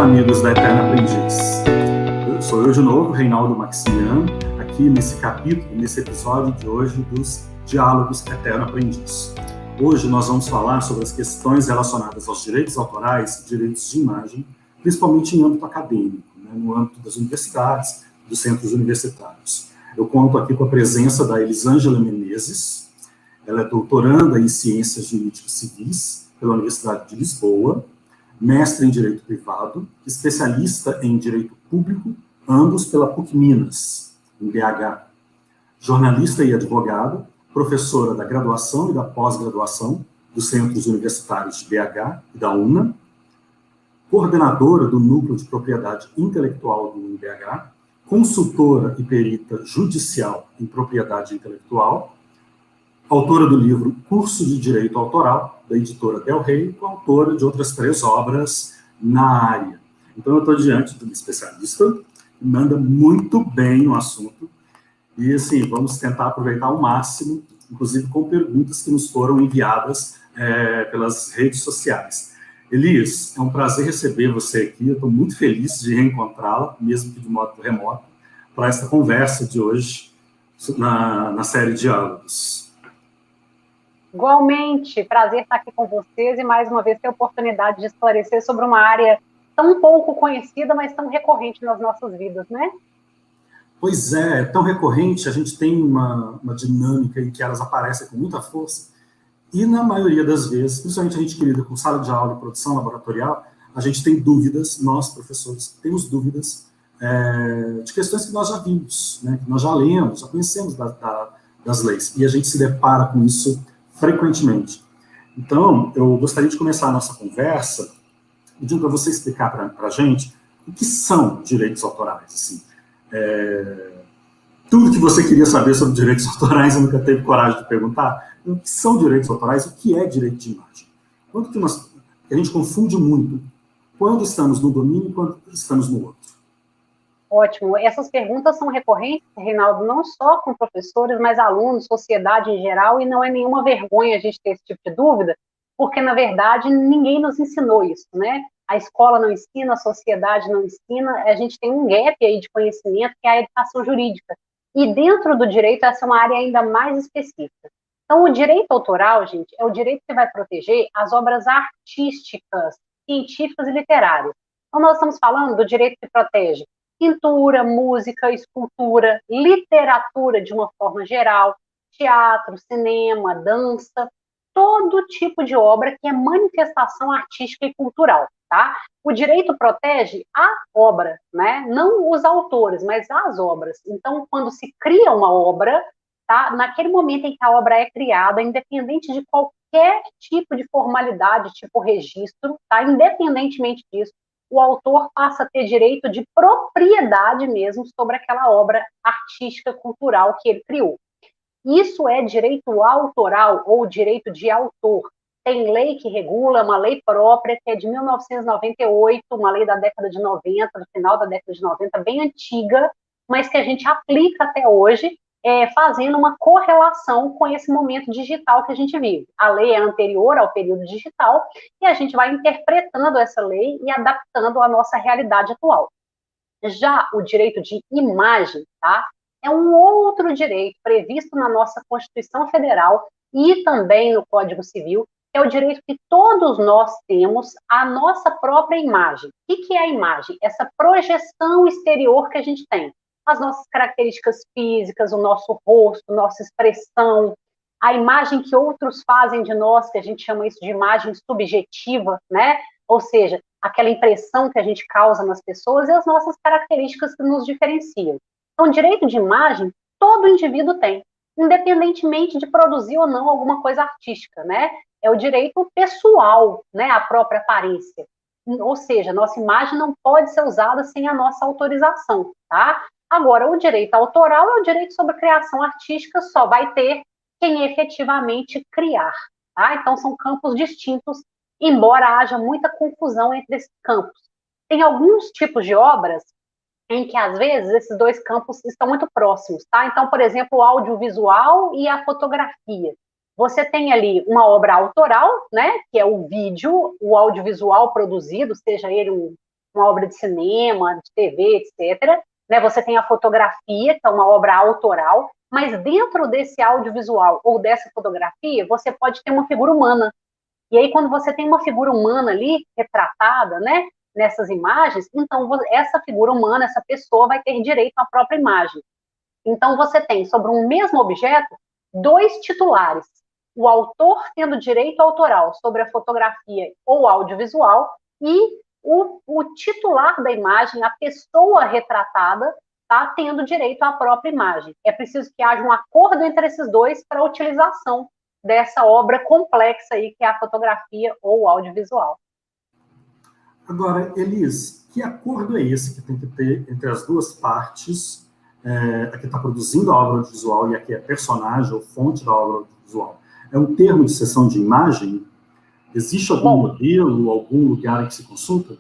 amigos da Eterna Aprendiz. Sou eu de novo, Reinaldo Maximiano, aqui nesse capítulo, nesse episódio de hoje dos Diálogos Eterno Aprendiz. Hoje nós vamos falar sobre as questões relacionadas aos direitos autorais e direitos de imagem, principalmente em âmbito acadêmico, né, no âmbito das universidades, dos centros universitários. Eu conto aqui com a presença da Elisângela Menezes. Ela é doutoranda em Ciências Jurídicas Civis pela Universidade de Lisboa, mestre em Direito Privado, especialista em Direito Público, ambos pela PUC-Minas, em BH. Jornalista e advogada, professora da graduação e da pós-graduação dos Centros Universitários de BH e da UNA, coordenadora do Núcleo de Propriedade Intelectual do UniBH, consultora e perita judicial em propriedade intelectual, autora do livro Curso de Direito Autoral, da editora Del Rey, coautora de outras 3 obras na área. Então, eu estou diante de um especialista que manda muito bem no assunto, e, assim, vamos tentar aproveitar ao máximo, inclusive com perguntas que nos foram enviadas pelas redes sociais. Elis, é um prazer receber você aqui, eu estou muito feliz de reencontrá-la, mesmo que de modo remoto, para esta conversa de hoje na série Diálogos. Igualmente, prazer estar aqui com vocês e mais uma vez ter a oportunidade de esclarecer sobre uma área tão pouco conhecida, mas tão recorrente nas nossas vidas, né? Pois é tão recorrente, a gente tem uma dinâmica em que elas aparecem com muita força, e na maioria das vezes, principalmente a gente que lida com sala de aula e produção laboratorial, a gente tem dúvidas, nós professores temos dúvidas de questões que nós já vimos, né, que nós já lemos, já conhecemos das leis, e a gente se depara com isso frequentemente. Então, eu gostaria de começar a nossa conversa pedindo para você explicar para a gente o que são direitos autorais. Assim, tudo que você queria saber sobre direitos autorais, eu nunca teve coragem de perguntar. O que são direitos autorais? O que é direito de imagem? Quando que a gente confunde muito quando estamos no domínio e quando estamos no outro. Ótimo. Essas perguntas são recorrentes, Reinaldo, não só com professores, mas alunos, sociedade em geral, e não é nenhuma vergonha a gente ter esse tipo de dúvida, porque, na verdade, ninguém nos ensinou isso, né? A escola não ensina, a sociedade não ensina, a gente tem um gap aí de conhecimento, que é a educação jurídica. E dentro do direito, essa é uma área ainda mais específica. Então, o direito autoral, gente, é o direito que vai proteger as obras artísticas, científicas e literárias. Então, nós estamos falando do direito que protege pintura, música, escultura, literatura de uma forma geral, teatro, cinema, dança, todo tipo de obra que é manifestação artística e cultural, tá? O direito protege a obra, né? Não os autores, mas as obras. Então, quando se cria uma obra, tá? Naquele momento em que a obra é criada, independente de qualquer tipo de formalidade, tipo registro, tá? Independentemente disso, o autor passa a ter direito de propriedade mesmo sobre aquela obra artística, cultural que ele criou. Isso é direito autoral ou direito de autor. Tem lei que regula, uma lei própria, que é de 1998, uma lei da década de 90, do final da década de 90, bem antiga, mas que a gente aplica até hoje, fazendo uma correlação com esse momento digital que a gente vive. A lei é anterior ao período digital e a gente vai interpretando essa lei e adaptando à nossa realidade atual. Já o direito de imagem, tá? É um outro direito previsto na nossa Constituição Federal e também no Código Civil, que é o direito que todos nós temos à nossa própria imagem. O que é a imagem? Essa projeção exterior que a gente tem. As nossas características físicas, o nosso rosto, nossa expressão, a imagem que outros fazem de nós, que a gente chama isso de imagem subjetiva, né? Ou seja, aquela impressão que a gente causa nas pessoas e as nossas características que nos diferenciam. Então, direito de imagem, todo indivíduo tem, independentemente de produzir ou não alguma coisa artística, né? É o direito pessoal, né? A própria aparência. Ou seja, nossa imagem não pode ser usada sem a nossa autorização, tá? Agora, o direito autoral é o direito sobre criação artística, só vai ter quem efetivamente criar, tá? Então, são campos distintos, embora haja muita confusão entre esses campos. Tem alguns tipos de obras em que, às vezes, esses dois campos estão muito próximos, tá? Então, por exemplo, o audiovisual e a fotografia. Você tem ali uma obra autoral, né, que é o vídeo, o audiovisual produzido, seja ele uma obra de cinema, de TV, etc., né, você tem a fotografia, que é uma obra autoral, mas dentro desse audiovisual ou dessa fotografia, você pode ter uma figura humana. E aí, quando você tem uma figura humana ali, retratada, né, nessas imagens, então essa figura humana, essa pessoa vai ter direito à própria imagem. Então, você tem, sobre um mesmo objeto, dois titulares. O autor tendo direito autoral sobre a fotografia ou audiovisual e o titular da imagem, a pessoa retratada, tá tendo direito à própria imagem. É preciso que haja um acordo entre esses dois para a utilização dessa obra complexa aí, que é a fotografia ou o audiovisual. Agora, Elis, que acordo é esse que tem que ter entre as duas partes, a que está produzindo a obra audiovisual e a que é personagem ou fonte da obra audiovisual? É um termo de cessão de imagem? Existe algum modelo, algum lugar em que se consulta?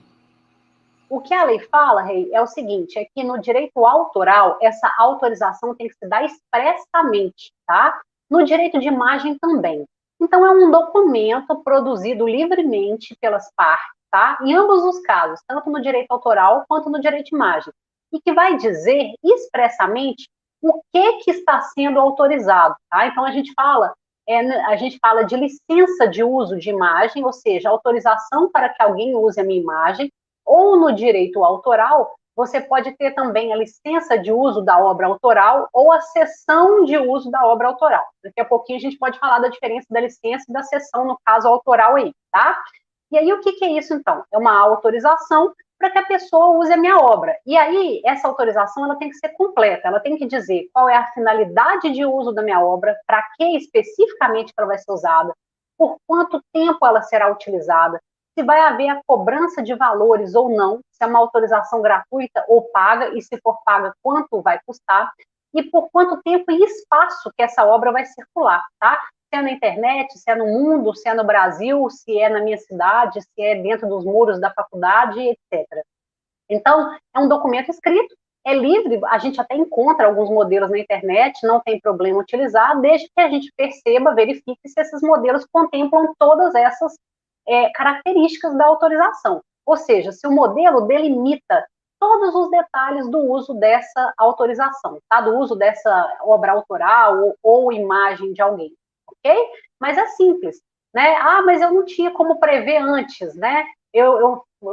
O que a lei fala, Rei, é o seguinte, é que no direito autoral, essa autorização tem que se dar expressamente, tá? No direito de imagem também. Então, é um documento produzido livremente pelas partes, tá? Em ambos os casos, tanto no direito autoral quanto no direito de imagem. E que vai dizer expressamente o que está sendo autorizado, tá? Então, a gente fala de licença de uso de imagem, ou seja, autorização para que alguém use a minha imagem, ou no direito autoral, você pode ter também a licença de uso da obra autoral ou a cessão de uso da obra autoral. Daqui a pouquinho a gente pode falar da diferença da licença e da cessão no caso autoral aí, tá? E aí o que é isso então? É uma autorização para que a pessoa use a minha obra. E aí essa autorização ela tem que ser completa, ela tem que dizer qual é a finalidade de uso da minha obra, para que especificamente ela vai ser usada, por quanto tempo ela será utilizada, se vai haver a cobrança de valores ou não, se é uma autorização gratuita ou paga, e se for paga, quanto vai custar, e por quanto tempo e espaço que essa obra vai circular, tá? Se é na internet, se é no mundo, se é no Brasil, se é na minha cidade, se é dentro dos muros da faculdade, etc. Então, é um documento escrito, é livre, a gente até encontra alguns modelos na internet, não tem problema utilizar, desde que a gente perceba, verifique se esses modelos contemplam todas essas características da autorização. Ou seja, se o modelo delimita todos os detalhes do uso dessa autorização, tá? Do uso dessa obra autoral ou imagem de alguém, ok? Mas é simples, né? Ah, mas eu não tinha como prever antes, né?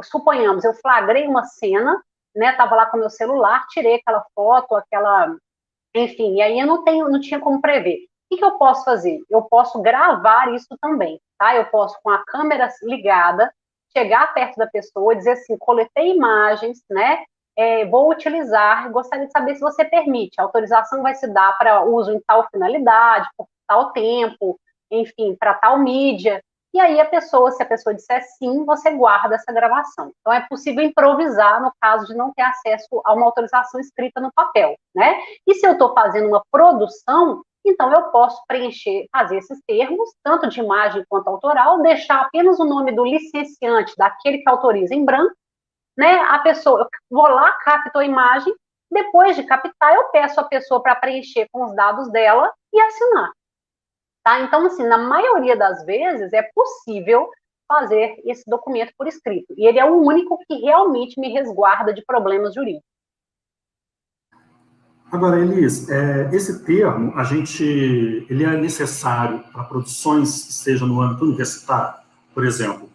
Suponhamos, eu flagrei uma cena, né? Tava lá com meu celular, tirei aquela foto, enfim, e aí eu não tinha como prever. O que eu posso fazer? Eu posso gravar isso também, tá? Eu posso, com a câmera ligada, chegar perto da pessoa e dizer assim, coletei imagens, né? Vou utilizar, gostaria de saber se você permite. A autorização vai se dar para uso em tal finalidade, por tal tempo, enfim, para tal mídia. E aí se a pessoa disser sim, você guarda essa gravação. Então é possível improvisar no caso de não ter acesso a uma autorização escrita no papel, né? E se eu estou fazendo uma produção, então eu posso fazer esses termos, tanto de imagem quanto autoral, deixar apenas o nome do licenciante, daquele que autoriza em branco, né? A pessoa, eu vou lá, capto a imagem, depois de captar, eu peço a pessoa para preencher com os dados dela e assinar. Tá? Então, assim, na maioria das vezes é possível fazer esse documento por escrito. E ele é o único que realmente me resguarda de problemas jurídicos. Agora, Elis, esse termo, ele é necessário para produções que sejam no âmbito universitário? Por exemplo,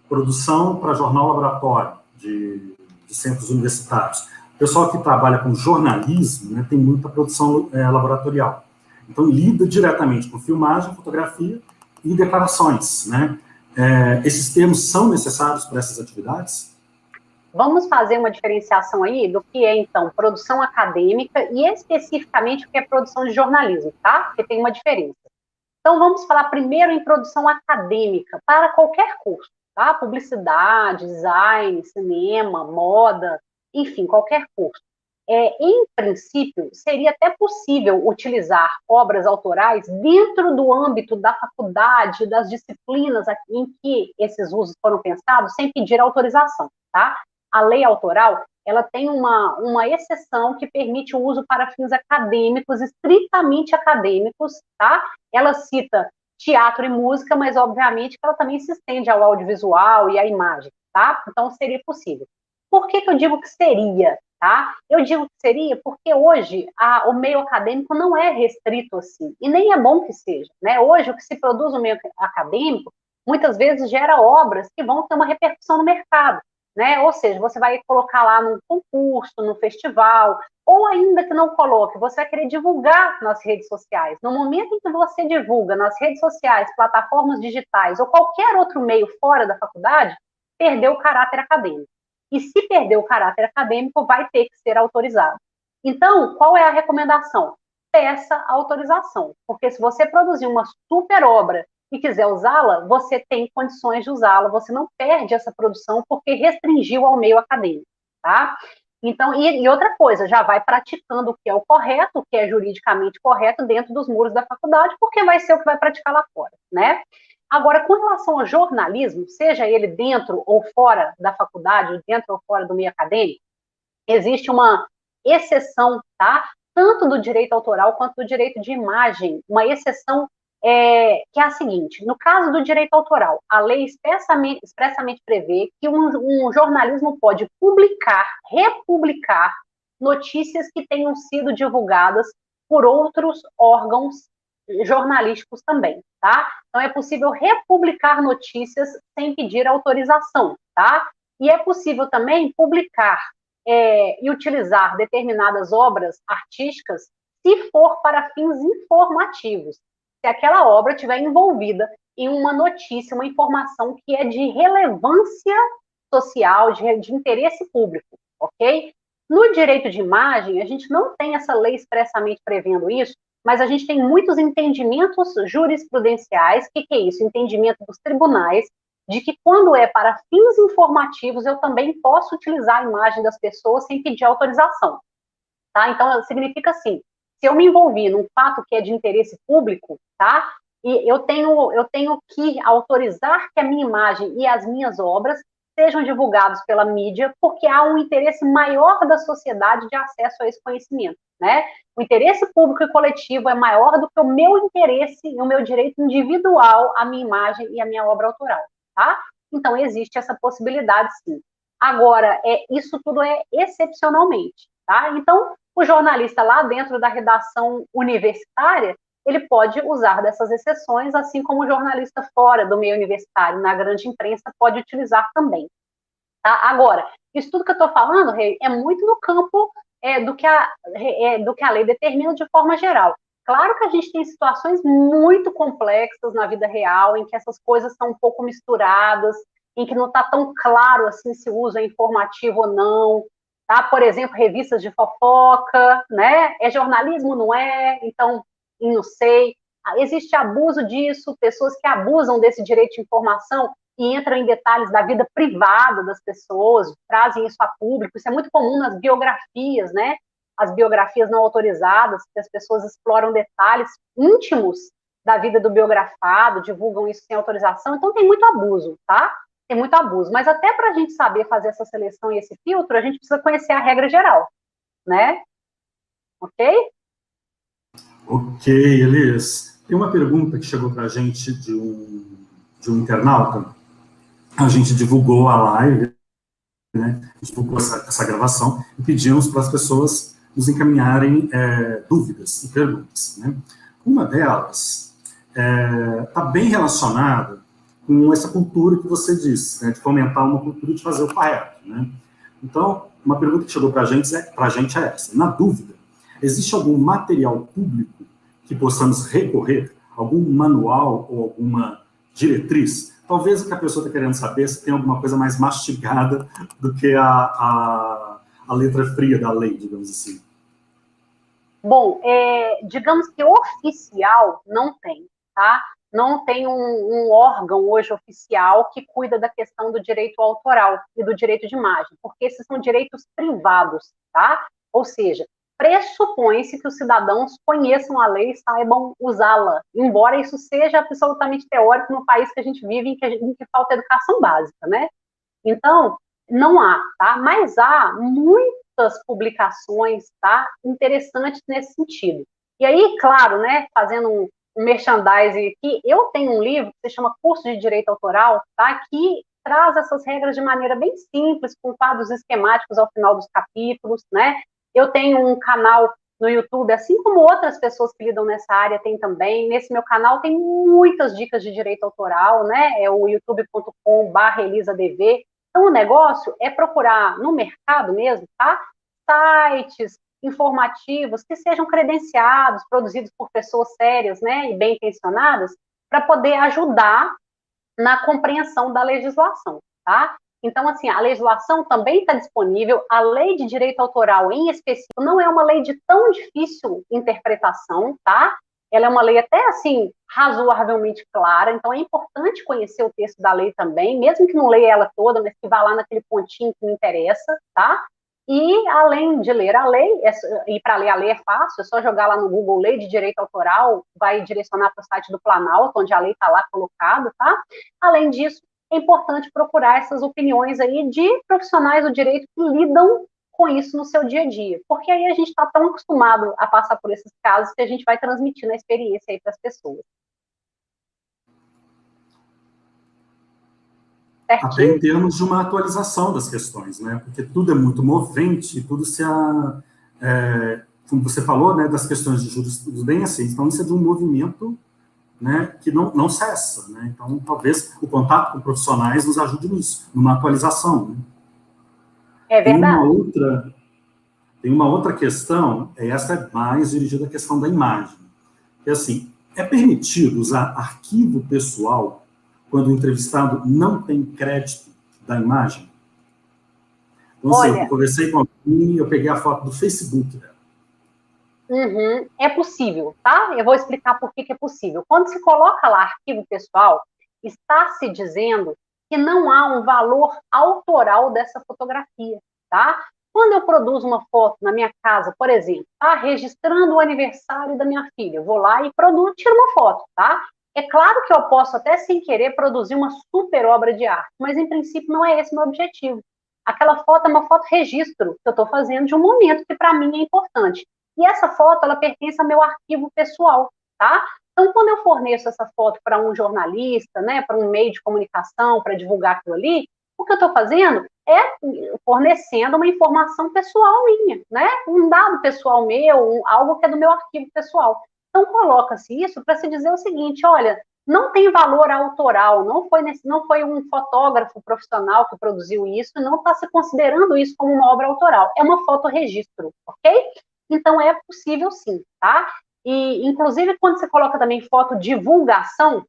produção para jornal laboratório de centros universitários. O pessoal que trabalha com jornalismo, né, tem muita produção laboratorial. Então, lida diretamente com filmagem, fotografia e declarações, né? Esses termos são necessários para essas atividades? Vamos fazer uma diferenciação aí do que é, então, produção acadêmica e especificamente o que é produção de jornalismo, tá? Porque tem uma diferença. Então, vamos falar primeiro em produção acadêmica, para qualquer curso, tá? Publicidade, design, cinema, moda, enfim, qualquer curso. Em princípio, seria até possível utilizar obras autorais dentro do âmbito da faculdade, das disciplinas em que esses usos foram pensados, sem pedir autorização, tá? A lei autoral, ela tem uma exceção que permite o uso para fins acadêmicos, estritamente acadêmicos, tá? Ela cita teatro e música, mas obviamente ela também se estende ao audiovisual e à imagem, tá? Então seria possível. Por que eu digo que seria? Tá? Eu digo que seria porque hoje o meio acadêmico não é restrito assim, e nem é bom que seja. Né? Hoje, o que se produz no meio acadêmico, muitas vezes gera obras que vão ter uma repercussão no mercado. Né? Ou seja, você vai colocar lá num concurso, no festival, ou ainda que não coloque, você vai querer divulgar nas redes sociais. No momento em que você divulga nas redes sociais, plataformas digitais ou qualquer outro meio fora da faculdade, perdeu o caráter acadêmico. E se perder o caráter acadêmico, vai ter que ser autorizado. Então, qual é a recomendação? Peça autorização, porque se você produzir uma super obra e quiser usá-la, você tem condições de usá-la, você não perde essa produção porque restringiu ao meio acadêmico, tá? Então, e outra coisa, já vai praticando o que é o correto, o que é juridicamente correto dentro dos muros da faculdade, porque vai ser o que vai praticar lá fora, né? Agora, com relação ao jornalismo, seja ele dentro ou fora da faculdade, dentro ou fora do meio acadêmico, existe uma exceção, tá? Tanto do direito autoral quanto do direito de imagem, uma exceção que é a seguinte: no caso do direito autoral, a lei expressamente prevê que um jornalismo pode publicar, republicar notícias que tenham sido divulgadas por outros órgãos jornalísticos também, tá? Então é possível republicar notícias sem pedir autorização, tá? E é possível também publicar e utilizar determinadas obras artísticas se for para fins informativos, se aquela obra estiver envolvida em uma notícia, uma informação que é de relevância social, de interesse público, ok? No direito de imagem, a gente não tem essa lei expressamente prevendo isso, mas a gente tem muitos entendimentos jurisprudenciais. O que é isso? Entendimento dos tribunais, de que quando é para fins informativos, eu também posso utilizar a imagem das pessoas sem pedir autorização. Tá? Então, significa assim, se eu me envolvi num fato que é de interesse público, tá? E eu tenho que autorizar que a minha imagem e as minhas obras sejam divulgados pela mídia, porque há um interesse maior da sociedade de acesso a esse conhecimento, né? O interesse público e coletivo é maior do que o meu interesse e o meu direito individual à minha imagem e à minha obra autoral, tá? Então, existe essa possibilidade, sim. Agora, isso tudo é excepcionalmente, tá? Então, o jornalista lá dentro da redação universitária, ele pode usar dessas exceções, assim como o jornalista fora do meio universitário, na grande imprensa, pode utilizar também. Tá? Agora, isso tudo que eu estou falando, Rei, é muito no campo do que a lei determina de forma geral. Claro que a gente tem situações muito complexas na vida real, em que essas coisas estão um pouco misturadas, em que não está tão claro assim se o uso é informativo ou não. Tá? Por exemplo, revistas de fofoca, né? É jornalismo, não é? Então, não sei. Existe abuso disso, pessoas que abusam desse direito de informação e entram em detalhes da vida privada das pessoas, trazem isso a público. Isso é muito comum nas biografias, né? As biografias não autorizadas, que as pessoas exploram detalhes íntimos da vida do biografado, divulgam isso sem autorização. Então, tem muito abuso, tá? Tem muito abuso. Mas até para a gente saber fazer essa seleção e esse filtro, a gente precisa conhecer a regra geral, né? Ok? Ok, Elias. Tem uma pergunta que chegou para a gente de um internauta. A gente divulgou a live, né? Divulgou essa gravação e pedimos para as pessoas nos encaminharem dúvidas e perguntas, né? Uma delas está bem relacionada com essa cultura que você disse, né? De fomentar uma cultura de fazer o correto, né? Então, uma pergunta que chegou para a gente é essa. Na dúvida, existe algum material público que possamos recorrer? Algum manual ou alguma diretriz? Talvez o que a pessoa está querendo saber se tem alguma coisa mais mastigada do que a letra fria da lei, digamos assim. Bom, digamos que oficial não tem, tá? Não tem um órgão hoje oficial que cuida da questão do direito autoral e do direito de imagem, porque esses são direitos privados, tá? Ou seja, pressupõe-se que os cidadãos conheçam a lei e saibam usá-la, embora isso seja absolutamente teórico no país que a gente vive, em que falta educação básica, né? Então, não há, tá? Mas há muitas publicações, tá? Interessantes nesse sentido. E aí, claro, né, fazendo um merchandising aqui, eu tenho um livro que se chama Curso de Direito Autoral, tá? Que traz essas regras de maneira bem simples, com quadros esquemáticos ao final dos capítulos, né? Eu tenho um canal no YouTube, assim como outras pessoas que lidam nessa área tem também. Nesse meu canal tem muitas dicas de direito autoral, né? É o youtube.com/ElisaDV. Então, o negócio é procurar no mercado mesmo, tá? Sites informativos que sejam credenciados, produzidos por pessoas sérias, né? E bem intencionadas, para poder ajudar na compreensão da legislação, tá? Então, assim, a legislação também está disponível, a lei de direito autoral em específico não é uma lei de tão difícil interpretação, tá? Ela é uma lei até, assim, razoavelmente clara, então é importante conhecer o texto da lei também, mesmo que não leia ela toda, mas que vá lá naquele pontinho que me interessa, tá? E, além de ler a lei, e para ler a lei é fácil, é só jogar lá no Google Lei de Direito Autoral, vai direcionar para o site do Planalto, onde a lei está lá colocada, tá? Além disso, é importante procurar essas opiniões aí de profissionais do direito que lidam com isso no seu dia a dia, porque aí a gente está tão acostumado a passar por esses casos que a gente vai transmitindo a experiência aí para as pessoas. Até em termos de uma atualização das questões, né? Porque tudo é muito movente, tudo como você falou, né, das questões de jurisprudência, então isso é de um movimento, né, que não cessa, né? Então, talvez o contato com profissionais nos ajude nisso, numa atualização. Né? É verdade. Tem uma outra questão, essa é mais dirigida à questão da imagem. É assim, é permitido usar arquivo pessoal quando o entrevistado não tem crédito da imagem? Então, assim, eu conversei com alguém, eu peguei a foto do Facebook dela. É possível, tá? Eu vou explicar por que é possível. Quando se coloca lá arquivo pessoal, está se dizendo que não há um valor autoral dessa fotografia, tá? Quando eu produzo uma foto na minha casa, por exemplo, tá? Registrando o aniversário da minha filha, eu vou lá e tiro uma foto, tá? É claro que eu posso até sem querer produzir uma super obra de arte, mas em princípio não é esse o meu objetivo. Aquela foto é uma foto registro que eu estou fazendo de um momento que para mim é importante. E essa foto, ela pertence ao meu arquivo pessoal, tá? Então, quando eu forneço essa foto para um jornalista, né, para um meio de comunicação, para divulgar aquilo ali, o que eu estou fazendo é fornecendo uma informação pessoal minha, né? Um dado pessoal meu, algo que é do meu arquivo pessoal. Então, coloca-se isso para se dizer o seguinte, olha, não tem valor autoral, não foi um fotógrafo profissional que produziu isso, não está se considerando isso como uma obra autoral, é uma foto-registro, ok? Então, é possível sim, tá? E, inclusive, quando você coloca também foto divulgação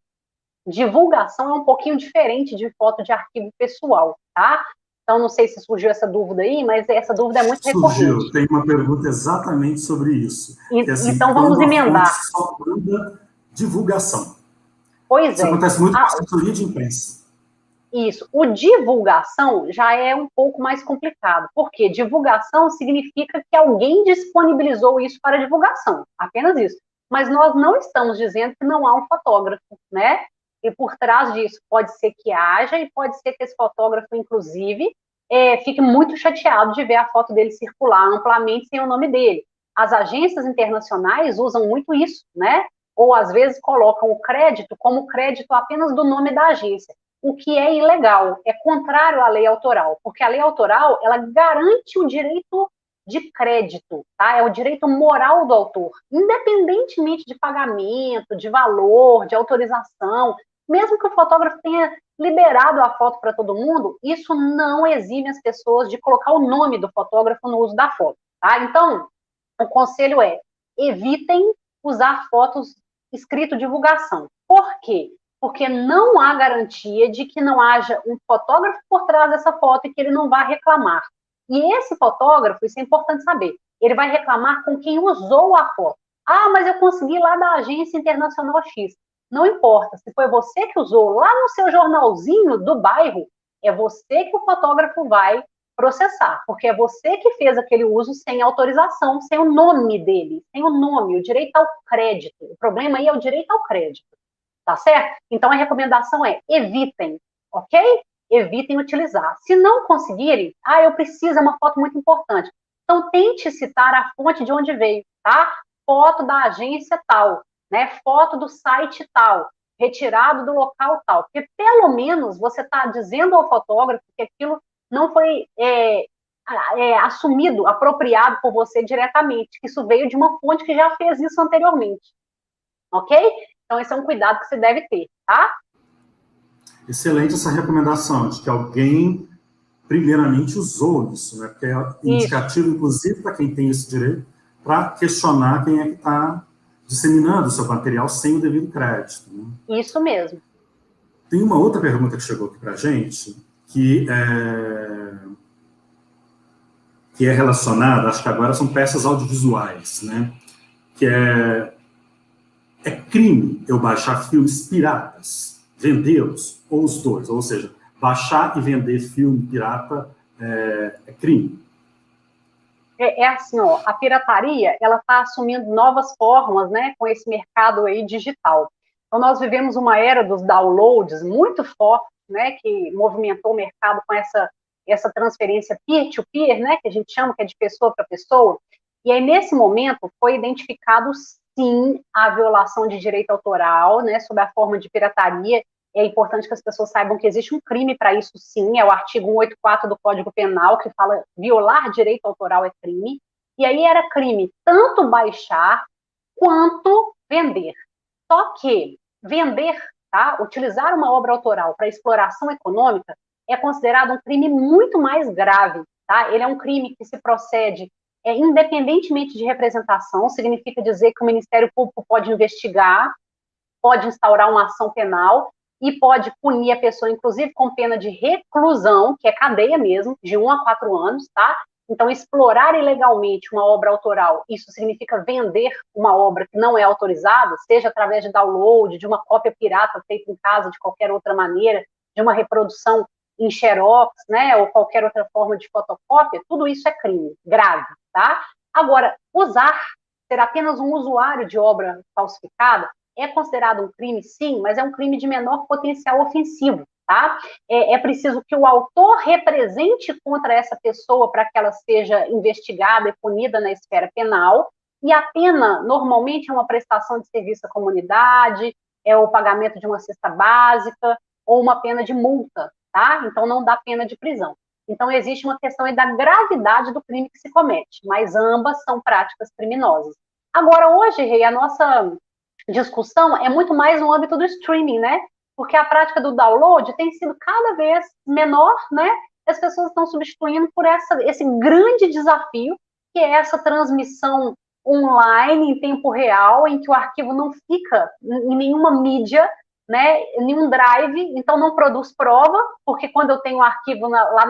é um pouquinho diferente de foto de arquivo pessoal, tá? Então, não sei se surgiu essa dúvida aí, mas essa dúvida é muito recorrente. Surgiu, tem uma pergunta exatamente sobre isso. Assim, então, vamos emendar. Só manda divulgação. Pois isso acontece muito com a assessoria de imprensa. Isso. O divulgação já é um pouco mais complicado, porque divulgação significa que alguém disponibilizou isso para divulgação, apenas isso. Mas nós não estamos dizendo que não há um fotógrafo, né? E por trás disso pode ser que haja e pode ser que esse fotógrafo, inclusive, fique muito chateado de ver a foto dele circular amplamente sem o nome dele. As agências internacionais usam muito isso, né? Ou às vezes colocam o crédito como crédito apenas do nome da agência. O que é ilegal, é contrário à lei autoral, porque a lei autoral, ela garante o direito de crédito, tá? É o direito moral do autor, independentemente de pagamento, de valor, de autorização, mesmo que o fotógrafo tenha liberado a foto para todo mundo, isso não exime as pessoas de colocar o nome do fotógrafo no uso da foto, tá? Então, o conselho é, evitem usar fotos escrito divulgação. Por quê? Porque não há garantia de que não haja um fotógrafo por trás dessa foto e que ele não vá reclamar. E esse fotógrafo, isso é importante saber, ele vai reclamar com quem usou a foto. Ah, mas eu consegui lá da agência internacional X. Não importa, se foi você que usou lá no seu jornalzinho do bairro, é você que o fotógrafo vai processar, porque é você que fez aquele uso sem autorização, sem o nome dele, sem o nome, o direito ao crédito. O problema aí é o direito ao crédito. Tá certo? Então, a recomendação é evitem, ok? Evitem utilizar. Se não conseguirem, eu preciso, é uma foto muito importante. Então, tente citar a fonte de onde veio, tá? Foto da agência tal, né? Foto do site tal. retirado do local tal, porque pelo menos você está dizendo ao fotógrafo que aquilo não foi assumido, apropriado por você diretamente, que isso veio de uma fonte que já fez isso anteriormente, ok? Então esse é um cuidado que você deve ter, tá? Excelente essa recomendação de que alguém primeiramente usou isso, né? Porque é indicativo, inclusive, para quem tem esse direito, para questionar quem é que está disseminando o seu material sem o devido crédito. Né? Isso mesmo. Tem uma outra pergunta que chegou aqui para a gente, que é relacionada, acho que agora são peças audiovisuais, né? Que é crime eu baixar filmes piratas, vendê-los, ou os dois, ou seja, baixar e vender filme pirata é crime. É assim, ó, a pirataria, ela está assumindo novas formas, né, com esse mercado aí digital. Então, nós vivemos uma era dos downloads muito forte, né, que movimentou o mercado com essa transferência peer-to-peer, né, que a gente chama, que é de pessoa para pessoa, e aí, nesse momento, foi identificado, sim, a violação de direito autoral, né, sob a forma de pirataria. É importante que as pessoas saibam que existe um crime para isso, sim, é o artigo 184 do Código Penal, que fala violar direito autoral é crime, e aí era crime tanto baixar quanto vender. Só que vender, tá, utilizar uma obra autoral para exploração econômica é considerado um crime muito mais grave, tá? Ele é um crime que se procede independentemente de representação, significa dizer que o Ministério Público pode investigar, pode instaurar uma ação penal, e pode punir a pessoa, inclusive, com pena de reclusão, que é cadeia mesmo, de 1 a 4 anos, tá? Então, explorar ilegalmente uma obra autoral, isso significa vender uma obra que não é autorizada, seja através de download, de uma cópia pirata feita em casa, de qualquer outra maneira, de uma reprodução em xerox, né, ou qualquer outra forma de fotocópia, tudo isso é crime, grave, tá? Agora, ser apenas um usuário de obra falsificada, é considerado um crime, sim, mas é um crime de menor potencial ofensivo, tá? É preciso que o autor represente contra essa pessoa para que ela seja investigada e punida na esfera penal, e a pena, normalmente, é uma prestação de serviço à comunidade, é o pagamento de uma cesta básica, ou uma pena de multa, tá? Então, não dá pena de prisão. Então, existe uma questão aí da gravidade do crime que se comete, mas ambas são práticas criminosas. Agora, hoje, Rei, a nossa discussão é muito mais no âmbito do streaming, né? Porque a prática do download tem sido cada vez menor, né? As pessoas estão substituindo por esse grande desafio, que é essa transmissão online, em tempo real, em que o arquivo não fica em nenhuma mídia, né? Em nenhum drive, então não produz prova, porque quando eu tenho um arquivo lá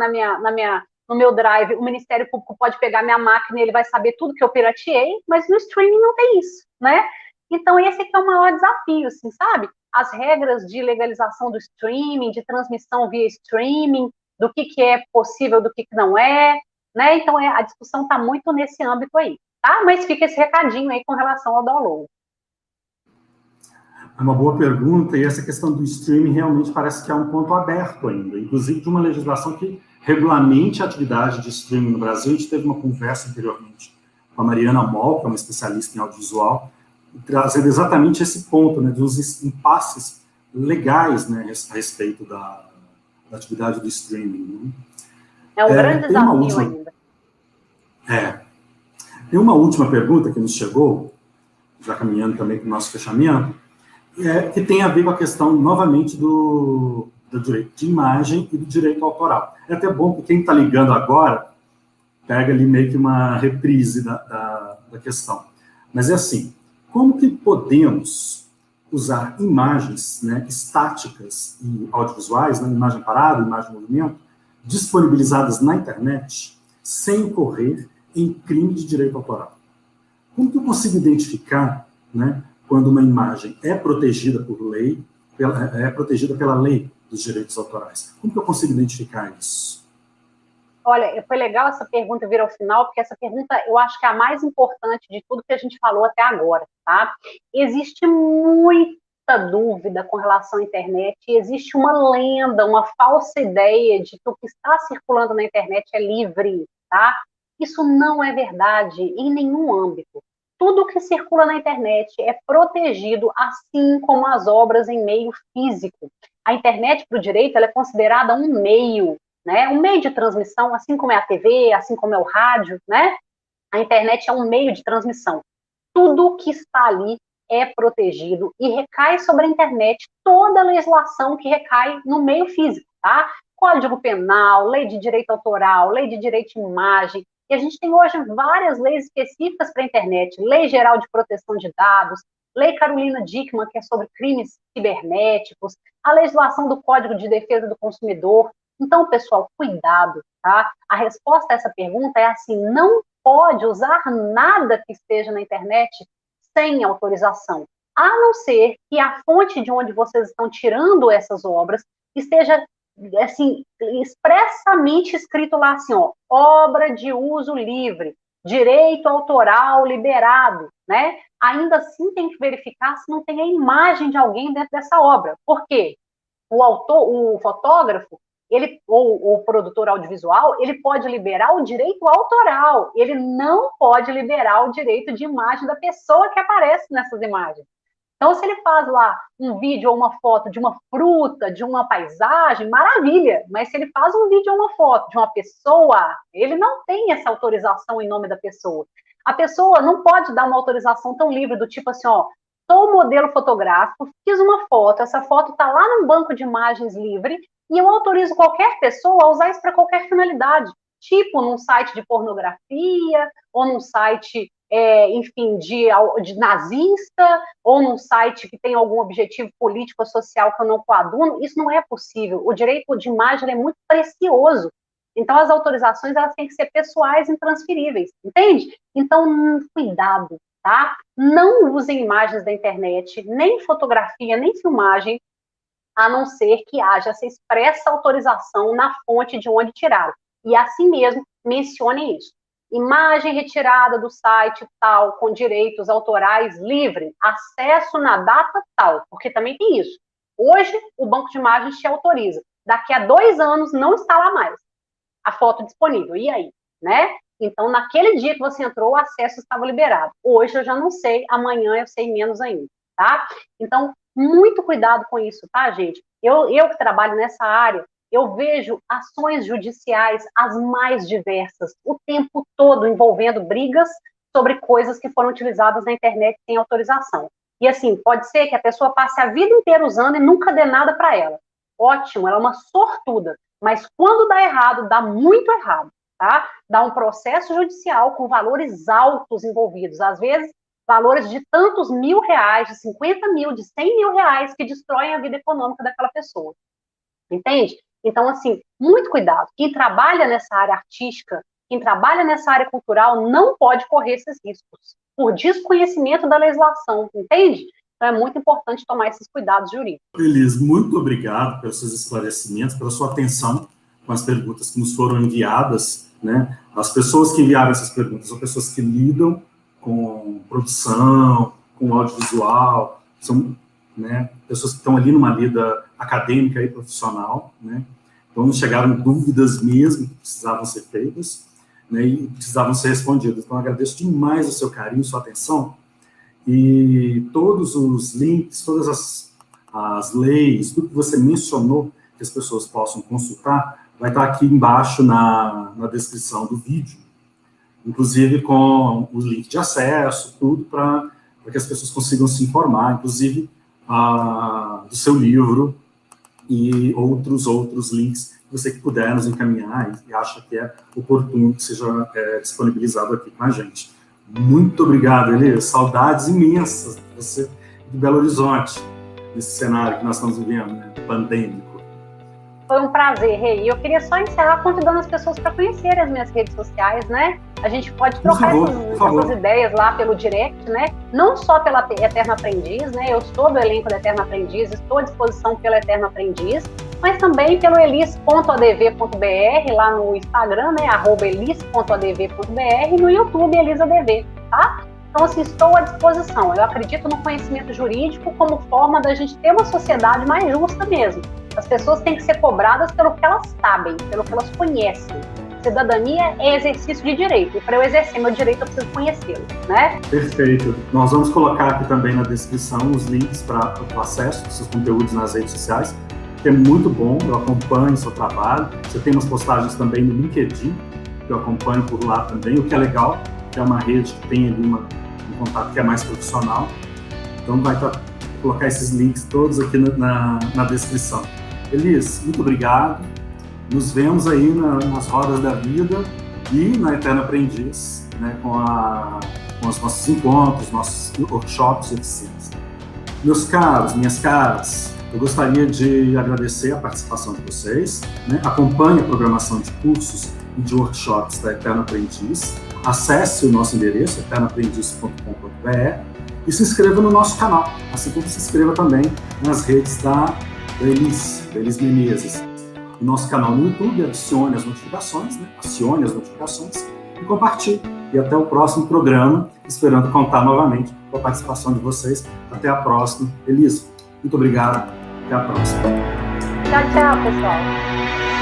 no meu drive, o Ministério Público pode pegar minha máquina e ele vai saber tudo que eu pirateei, mas no streaming não tem isso, né? Então, esse aqui é o maior desafio, assim, sabe? As regras de legalização do streaming, de transmissão via streaming, do que é possível, do que não é, né? Então, a discussão está muito nesse âmbito aí, tá? Mas fica esse recadinho aí com relação ao download. É uma boa pergunta, e essa questão do streaming realmente parece que é um ponto aberto ainda, inclusive de uma legislação que regulamente a atividade de streaming no Brasil. A gente teve uma conversa anteriormente com a Mariana Moll, que é uma especialista em audiovisual, trazendo exatamente esse ponto, né, dos impasses legais, né, a respeito da atividade do streaming. Né? É um grande desafio ainda. Tem uma última pergunta que nos chegou, já caminhando também para o nosso fechamento, que tem a ver com a questão, novamente, do direito de imagem e do direito autoral. É até bom que quem está ligando agora pega ali meio que uma reprise da questão. Mas é assim, como que podemos usar imagens, né, estáticas e audiovisuais, né, imagem parada, imagem em movimento, disponibilizadas na internet, sem incorrer em crime de direito autoral? Como que eu consigo identificar, né, quando uma imagem é protegida por lei, é protegida pela lei dos direitos autorais? Como que eu consigo identificar isso? Olha, foi legal essa pergunta vir ao final, porque essa pergunta eu acho que é a mais importante de tudo que a gente falou até agora, tá? Existe muita dúvida com relação à internet, e existe uma lenda, uma falsa ideia de que o que está circulando na internet é livre, tá? Isso não é verdade em nenhum âmbito. Tudo que circula na internet é protegido, assim como as obras em meio físico. A internet, para o direito, ela é considerada um meio, né? Um meio de transmissão, assim como é a TV, assim como é o rádio, né? A internet é um meio de transmissão. Tudo que está ali é protegido e recai sobre a internet toda a legislação que recai no meio físico, tá? Código Penal, Lei de Direito Autoral, Lei de Direito de Imagem, e a gente tem hoje várias leis específicas para a internet, Lei Geral de Proteção de Dados, Lei Carolina Dickmann, que é sobre crimes cibernéticos, a legislação do Código de Defesa do Consumidor. Então, pessoal, cuidado, tá? A resposta a essa pergunta é assim, não pode usar nada que esteja na internet sem autorização, a não ser que a fonte de onde vocês estão tirando essas obras esteja, assim, expressamente escrito lá assim, ó, obra de uso livre, direito autoral liberado, né? Ainda assim tem que verificar se não tem a imagem de alguém dentro dessa obra. Por quê? O autor, o fotógrafo, ele, ou o produtor audiovisual, ele pode liberar o direito autoral, ele não pode liberar o direito de imagem da pessoa que aparece nessas imagens. Então, se ele faz lá um vídeo ou uma foto de uma fruta, de uma paisagem, maravilha, mas se ele faz um vídeo ou uma foto de uma pessoa, ele não tem essa autorização em nome da pessoa. A pessoa não pode dar uma autorização tão livre do tipo assim, ó, sou modelo fotográfico, fiz uma foto, essa foto está lá num banco de imagens livre e eu autorizo qualquer pessoa a usar isso para qualquer finalidade, tipo num site de pornografia ou num site, enfim, de nazista ou num site que tem algum objetivo político ou social que eu não coaduno. Isso não é possível. O direito de imagem é muito precioso. Então, as autorizações elas têm que ser pessoais e intransferíveis, entende? Então, cuidado, tá? Não usem imagens da internet, nem fotografia, nem filmagem, a não ser que haja essa expressa autorização na fonte de onde tiraram. E assim mesmo, mencionem isso. Imagem retirada do site tal, com direitos autorais livre, acesso na data tal, porque também tem isso. Hoje, o banco de imagens te autoriza. Daqui a 2 anos, não está lá mais a foto disponível. E aí? Né? Então, naquele dia que você entrou, o acesso estava liberado. Hoje eu já não sei, amanhã eu sei menos ainda, tá? Então, muito cuidado com isso, tá, gente? Eu que trabalho nessa área, eu vejo ações judiciais as mais diversas, o tempo todo envolvendo brigas sobre coisas que foram utilizadas na internet sem autorização. E assim, pode ser que a pessoa passe a vida inteira usando e nunca dê nada para ela. Ótimo, ela é uma sortuda. Mas quando dá errado, dá muito errado, tá? Dá um processo judicial com valores altos envolvidos. Às vezes, valores de tantos R$1.000, de 50 mil, de 100 mil reais, que destroem a vida econômica daquela pessoa. Entende? Então, assim, muito cuidado. Quem trabalha nessa área artística, quem trabalha nessa área cultural, não pode correr esses riscos, por desconhecimento da legislação, entende? Então, é muito importante tomar esses cuidados jurídicos. Elis, muito obrigado pelos seus esclarecimentos, pela sua atenção com as perguntas que nos foram enviadas, né? As pessoas que enviaram essas perguntas são pessoas que lidam com produção, com audiovisual, são, né, pessoas que estão ali numa lida acadêmica e profissional, né? Então, chegaram dúvidas mesmo que precisavam ser feitas, né, e precisavam ser respondidas. Então, agradeço demais o seu carinho, sua atenção, e todos os links, todas as leis, tudo que você mencionou, que as pessoas possam consultar, vai estar aqui embaixo na descrição do vídeo, inclusive com o link de acesso, tudo para que as pessoas consigam se informar, inclusive do seu livro e outros links que você puder nos encaminhar e acha que é oportuno que seja disponibilizado aqui com a gente. Muito obrigado, Elis. Saudades imensas de você de Belo Horizonte, nesse cenário que nós estamos vivendo, né, pandêmico. Foi um prazer, Rei. Eu queria só encerrar convidando as pessoas para conhecerem as minhas redes sociais, né? A gente pode trocar essas ideias lá pelo direct, né? Não só pela Eterno Aprendiz, né? Eu sou do elenco da Eterno Aprendiz, estou à disposição pelo Eterno Aprendiz, mas também pelo elis.adv.br, lá no Instagram, né? @elis.adv.br, e no YouTube, ElisADV, tá? Então, assim, estou à disposição. Eu acredito no conhecimento jurídico como forma da gente ter uma sociedade mais justa mesmo. As pessoas têm que ser cobradas pelo que elas sabem, pelo que elas conhecem. cidadania é exercício de direito, e para eu exercer meu direito eu preciso conhecê-lo, né? Perfeito. Nós vamos colocar aqui também na descrição os links para o acesso dos seus conteúdos nas redes sociais, que é muito bom, eu acompanho o seu trabalho. Você tem umas postagens também no LinkedIn, que eu acompanho por lá também, o que é legal, que é uma rede que tem ali um contato que é mais profissional. Então vai colocar esses links todos aqui na descrição. Elis, muito obrigado. Nos vemos aí nas rodas da vida e na Eterno Aprendiz, né, com os nossos encontros, nossos workshops e oficinas. Meus caros, minhas caras, eu gostaria de agradecer a participação de vocês, né? Acompanhe a programação de cursos e de workshops da Eterno Aprendiz. Acesse o nosso endereço, eternoaprendiz.com.br, e se inscreva no nosso canal, assim como se inscreva também nas redes da Elis Menezes. No nosso canal no YouTube, adicione as notificações, né? Acione as notificações e compartilhe. E até o próximo programa, esperando contar novamente com a participação de vocês. Até a próxima. Elis, muito obrigado. Até a próxima. Tchau, tchau, pessoal.